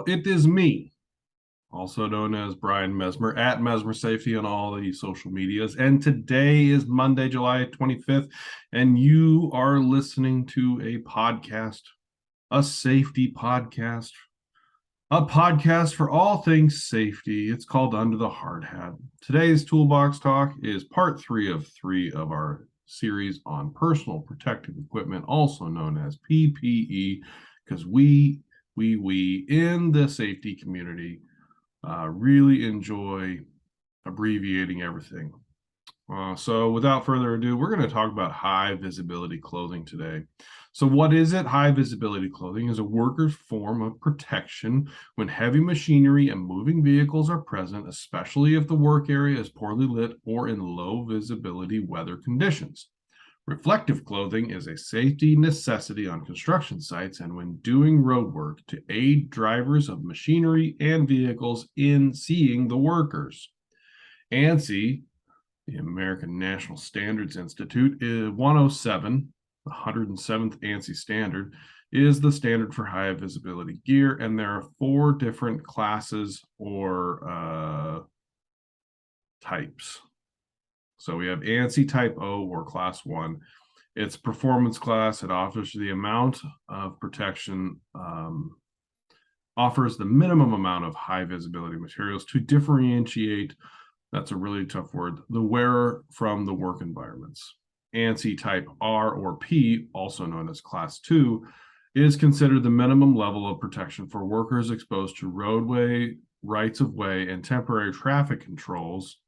it is me, also known as Brian Mesmer, at Mesmer Safety on all the social medias. And today is Monday, July 25th, and you are listening to a podcast, a safety podcast, a podcast for all things safety. It's called Under the Hard Hat. Today's Toolbox Talk is part three of our series on personal protective equipment, also known as PPE, because we in the safety community really enjoy abbreviating everything. So without further ado, we're going to talk about high visibility clothing today. So what is it? High visibility clothing is a worker's form of protection when heavy machinery and moving vehicles are present, especially if the work area is poorly lit or in low visibility weather conditions. Reflective clothing is a safety necessity on construction sites and when doing road work to aid drivers of machinery and vehicles in seeing the workers. ANSI, the American National Standards Institute, is 107, the 107th ANSI standard, is the standard for high visibility gear, and there are 4 different classes or types. So we have ANSI Type O or Class 1. It's performance class. It offers the amount of protection, offers the minimum amount of high visibility materials to differentiate, that's a really tough word, the wearer from the work environments. ANSI Type R or P, also known as Class 2, is considered the minimum level of protection for workers exposed to roadway, rights-of-way, and temporary traffic controls.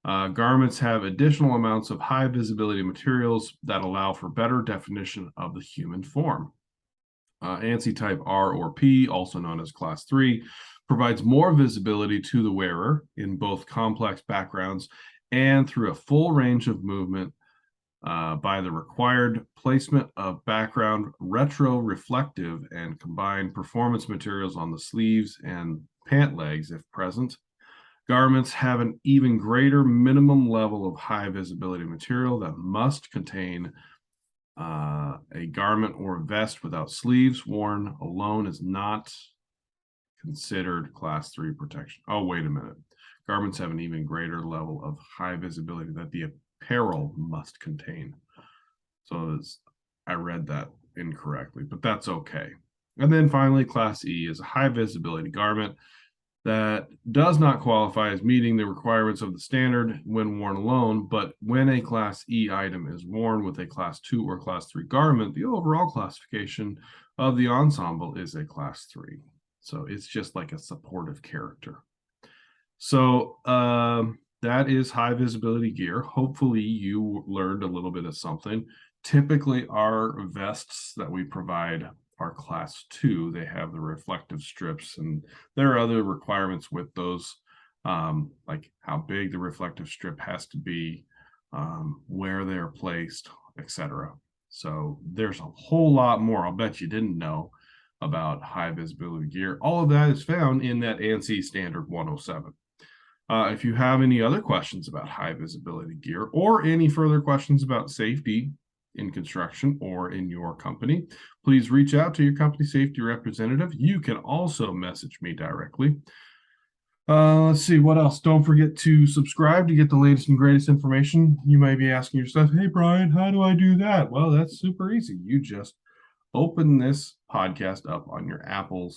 Garments have additional amounts of high visibility materials that allow for better definition of the human form. ANSI Type R or P, also known as Class 3, provides more visibility to the wearer in both complex backgrounds and through a full range of movement by the required placement of background retro-reflective and combined performance materials on the sleeves and pant legs if present. Garments have an even greater minimum level of high visibility material that must contain a garment or vest without sleeves worn alone is not considered Class 3 protection. Oh, wait a minute. Garments have an even greater level of high visibility that the apparel must contain. So I read that incorrectly, but that's okay. And then finally, Class E is a high visibility garment that does not qualify as meeting the requirements of the standard when worn alone, but when a Class E item is worn with a Class 2 or Class 3 garment, the overall classification of the ensemble is a Class 3. So it's just like a supportive character. So that is high visibility gear. Hopefully you learned a little bit of something. Typically our vests that we provide are Class 2. They have the reflective strips, and there are other requirements with those, like how big the reflective strip has to be, where they're placed, etc. So there's a whole lot more I'll bet you didn't know about high visibility gear. All of that is found in that ANSI standard 107. If you have any other questions about high visibility gear or any further questions about safety in construction or in your company, please reach out to your company safety representative. You can also message me directly. Let's see what else. Don't forget to subscribe to get the latest and greatest information. You might be asking yourself, hey, Brian, how do I do that? Well, that's super easy. You just open this podcast up on your Apple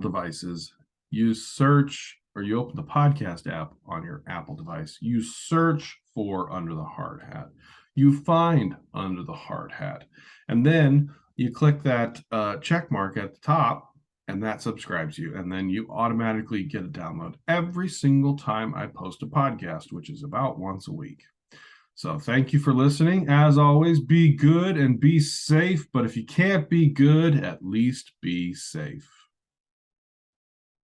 devices. You search, or you open the podcast app on your Apple device. You search for Under the Hard Hat. You find Under the Hard Hat, and then you click that check mark at the top, and that subscribes you, and then you automatically get a download every single time I post a podcast, which is about once a week. So thank you for listening. As always, be good and be safe, but if you can't be good, at least be safe.